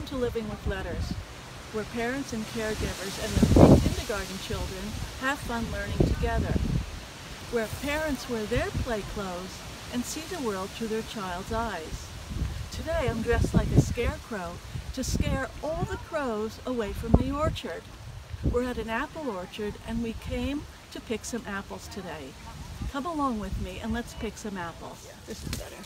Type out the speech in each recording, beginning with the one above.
Welcome to Living with Letters, where parents and caregivers and their pre-kindergarten children have fun learning together, where parents wear their play clothes and see the world through their child's eyes. Today I'm dressed like a scarecrow to scare all the crows away from the orchard. We're at an apple orchard and we came to pick some apples today. Come along with me and let's pick some apples. This is better.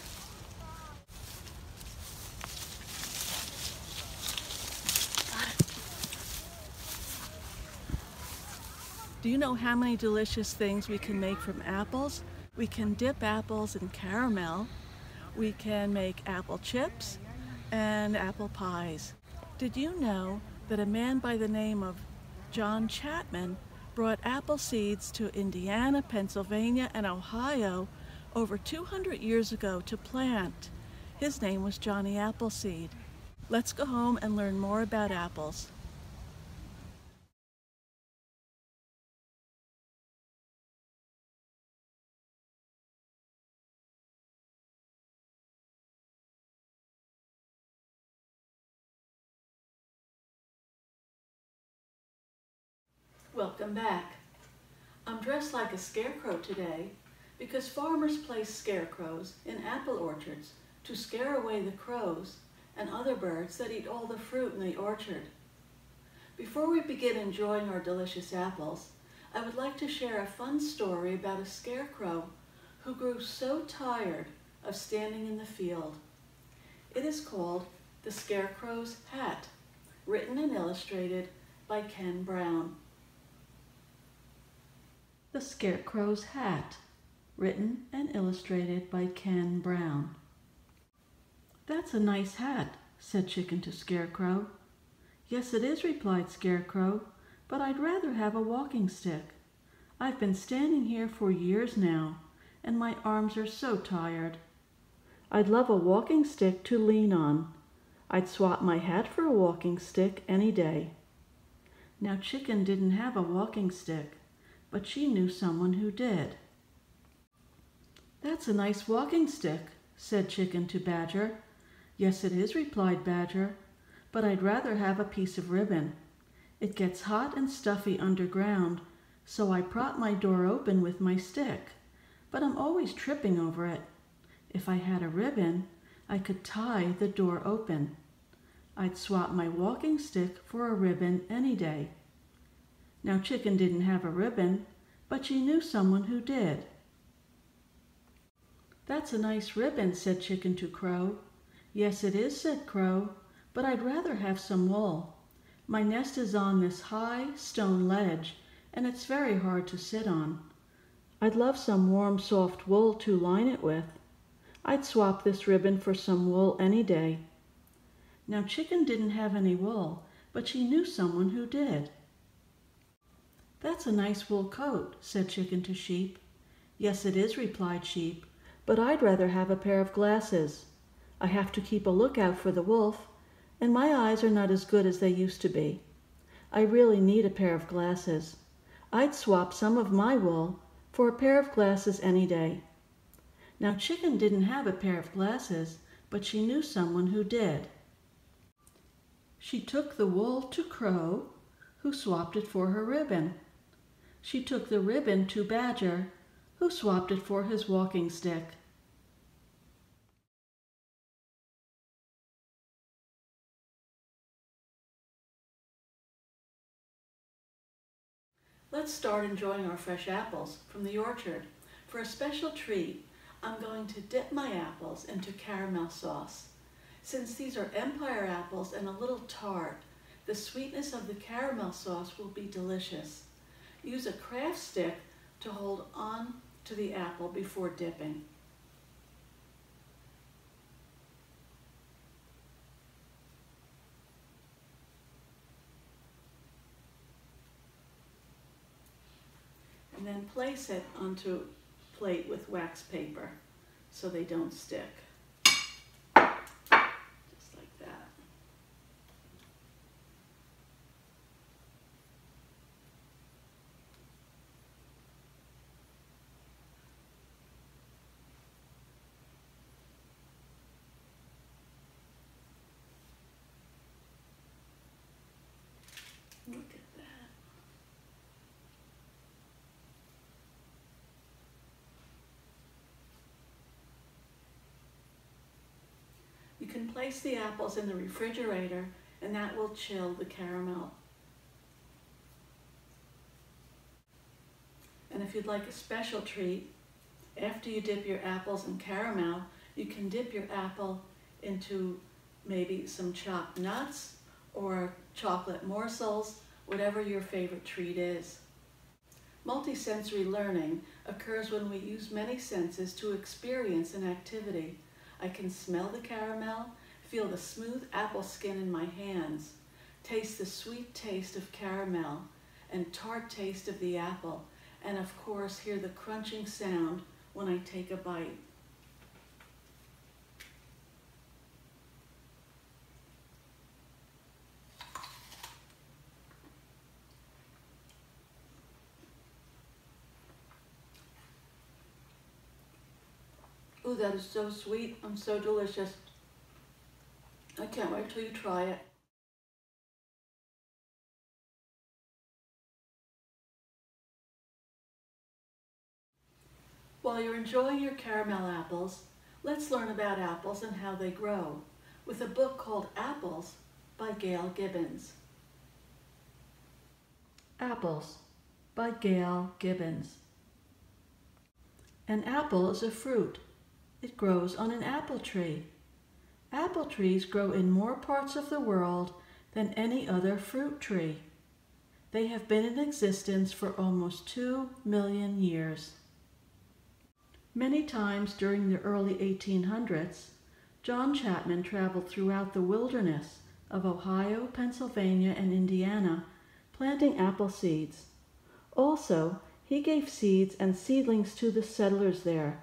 Do you know how many delicious things we can make from apples? We can dip apples in caramel. We can make apple chips and apple pies. Did you know that a man by the name of John Chapman brought apple seeds to Indiana, Pennsylvania, and Ohio over 200 years ago to plant? His name was Johnny Appleseed. Let's go home and learn more about apples. Welcome back. I'm dressed like a scarecrow today because farmers place scarecrows in apple orchards to scare away the crows and other birds that eat all the fruit in the orchard. Before we begin enjoying our delicious apples, I would like to share a fun story about a scarecrow who grew so tired of standing in the field. It is called The Scarecrow's Hat, written and illustrated by Ken Brown. The Scarecrow's Hat, written and illustrated by Ken Brown. "That's a nice hat," said Chicken to Scarecrow. "Yes, it is," replied Scarecrow, "but I'd rather have a walking stick. I've been standing here for years now, and my arms are so tired. I'd love a walking stick to lean on. I'd swap my hat for a walking stick any day." Now Chicken didn't have a walking stick, but she knew someone who did. "That's a nice walking stick," said Chicken to Badger. "Yes, it is," replied Badger, "but I'd rather have a piece of ribbon. It gets hot and stuffy underground, so I prop my door open with my stick, but I'm always tripping over it. If I had a ribbon, I could tie the door open. I'd swap my walking stick for a ribbon any day." Now Chicken didn't have a ribbon, but she knew someone who did. "That's a nice ribbon," said Chicken to Crow. "Yes, it is," said Crow, "but I'd rather have some wool. My nest is on this high stone ledge, and it's very hard to sit on. I'd love some warm, soft wool to line it with. I'd swap this ribbon for some wool any day." Now Chicken didn't have any wool, but she knew someone who did. "That's a nice wool coat," said Chicken to Sheep. "Yes, it is," replied Sheep, "but I'd rather have a pair of glasses. I have to keep a lookout for the wolf, and my eyes are not as good as they used to be. I really need a pair of glasses. I'd swap some of my wool for a pair of glasses any day." Now Chicken didn't have a pair of glasses, but she knew someone who did. She took the wool to Crow, who swapped it for her ribbon. She took the ribbon to Badger, who swapped it for his walking stick. Let's start enjoying our fresh apples from the orchard. For a special treat, I'm going to dip my apples into caramel sauce. Since these are Empire apples and a little tart, the sweetness of the caramel sauce will be delicious. Use a craft stick to hold on to the apple before dipping. And then place it onto a plate with wax paper so they don't stick. Just like that. can place the apples in the refrigerator and that will chill the caramel. And if you'd like a special treat, after you dip your apples in caramel, you can dip your apple into maybe some chopped nuts or chocolate morsels, whatever your favorite treat is. Multisensory learning occurs when we use many senses to experience an activity. I can smell the caramel, feel the smooth apple skin in my hands, taste the sweet taste of caramel and tart taste of the apple, and of course hear the crunching sound when I take a bite. Ooh, that is so sweet and so delicious. I can't wait till you try it. While you're enjoying your caramel apples, let's learn about apples and how they grow with a book called Apples by Gail Gibbons. Apples by Gail Gibbons. An apple is a fruit. It grows on an apple tree. Apple trees grow in more parts of the world than any other fruit tree. They have been in existence for almost 2 million years. Many times during the early 1800s, John Chapman traveled throughout the wilderness of Ohio, Pennsylvania, and Indiana, planting apple seeds. Also, he gave seeds and seedlings to the settlers there.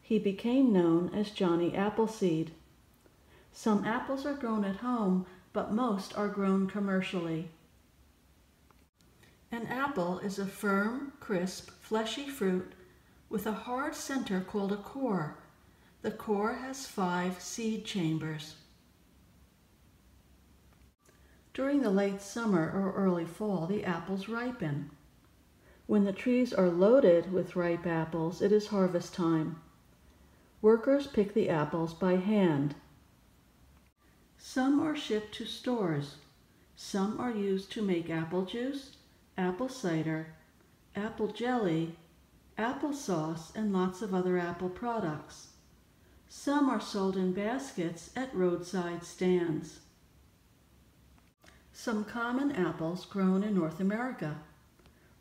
He became known as Johnny Appleseed. Some apples are grown at home, but most are grown commercially. An apple is a firm, crisp, fleshy fruit with a hard center called a core. The core has 5 seed chambers. During the late summer or early fall, the apples ripen. When the trees are loaded with ripe apples, it is harvest time. Workers pick the apples by hand. Some are shipped to stores. Some are used to make apple juice, apple cider, apple jelly, applesauce, and lots of other apple products. Some are sold in baskets at roadside stands. Some common apples grown in North America: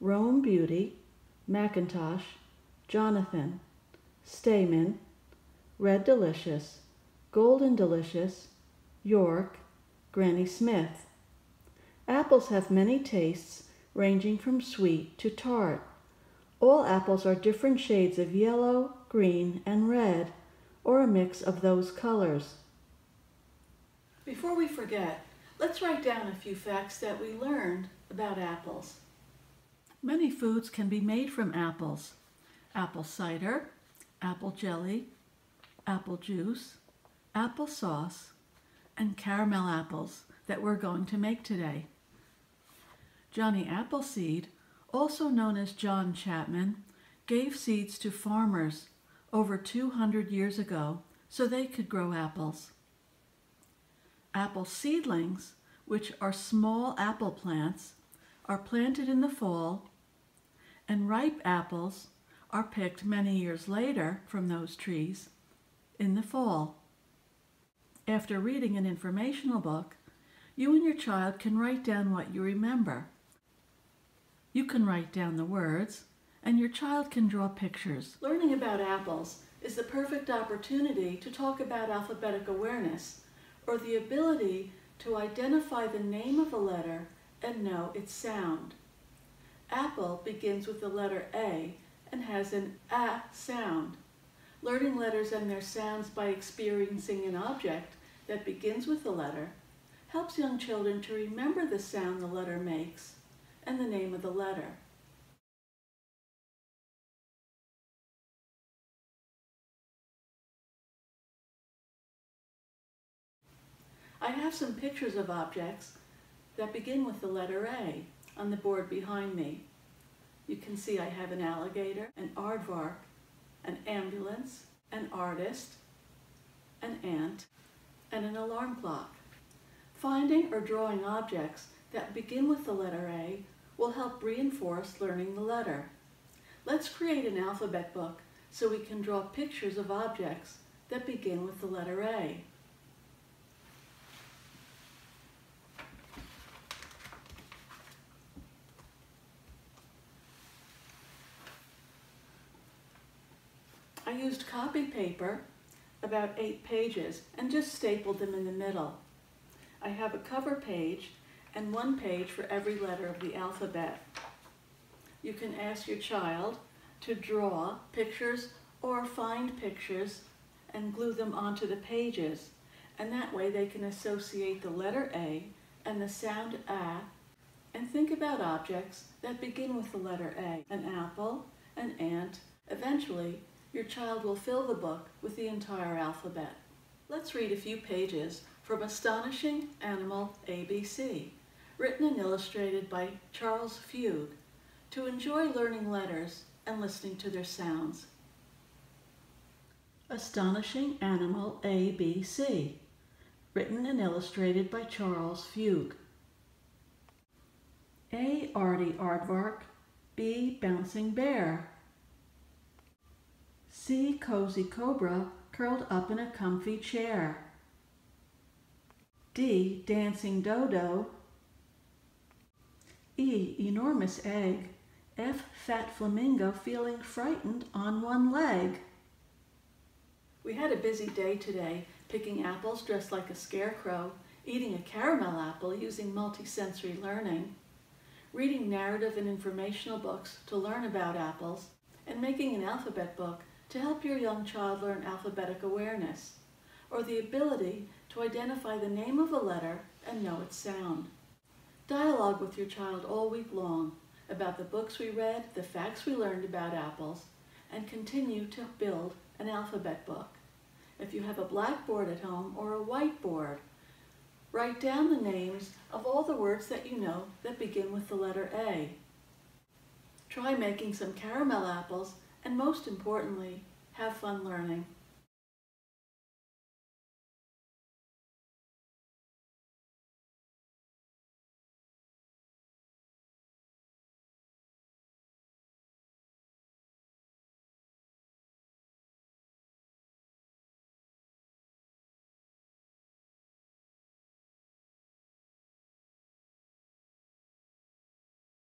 Rome Beauty, Macintosh, Jonathan, Stayman, Red Delicious, Golden Delicious, York, Granny Smith. Apples have many tastes, ranging from sweet to tart. All apples are different shades of yellow, green, and red, or a mix of those colors. Before we forget, let's write down a few facts that we learned about apples. Many foods can be made from apples: apple cider, apple jelly, apple juice, applesauce, and caramel apples that we're going to make today. Johnny Appleseed, also known as John Chapman, gave seeds to farmers over 200 years ago so they could grow apples. Apple seedlings, which are small apple plants, are planted in the fall, and ripe apples are picked many years later from those trees in the fall. After reading an informational book, you and your child can write down what you remember. You can write down the words, and your child can draw pictures. Learning about apples is the perfect opportunity to talk about alphabetic awareness, or the ability to identify the name of a letter and know its sound. Apple begins with the letter A and has an A sound. Learning letters and their sounds by experiencing an object that begins with the letter helps young children to remember the sound the letter makes and the name of the letter. I have some pictures of objects that begin with the letter A on the board behind me. You can see I have an alligator, an aardvark, an ambulance, an artist, an ant, and an alarm clock. Finding or drawing objects that begin with the letter A will help reinforce learning the letter. Let's create an alphabet book so we can draw pictures of objects that begin with the letter A. I used copy paper, about 8 pages, and just stapled them in the middle. I have a cover page and 1 page for every letter of the alphabet. You can ask your child to draw pictures or find pictures and glue them onto the pages, and that way they can associate the letter A and the sound A and think about objects that begin with the letter A: an apple, an ant. Eventually, your child will fill the book with the entire alphabet. Let's read a few pages from Astonishing Animal ABC, written and illustrated by Charles Fugue, to enjoy learning letters and listening to their sounds. Astonishing Animal ABC, written and illustrated by Charles Fugue. A. Arty aardvark, B. Bouncing bear. C. Cozy cobra curled up in a comfy chair. D. Dancing dodo. E. Enormous egg. F. Fat flamingo feeling frightened on one leg. We had a busy day today, picking apples dressed like a scarecrow, eating a caramel apple using multisensory learning, reading narrative and informational books to learn about apples, and making an alphabet book to help your young child learn alphabetic awareness, or the ability to identify the name of a letter and know its sound. Dialogue with your child all week long about the books we read, the facts we learned about apples, and continue to build an alphabet book. If you have a blackboard at home or a whiteboard, write down the names of all the words that you know that begin with the letter A. Try making some caramel apples, and most importantly, have fun learning.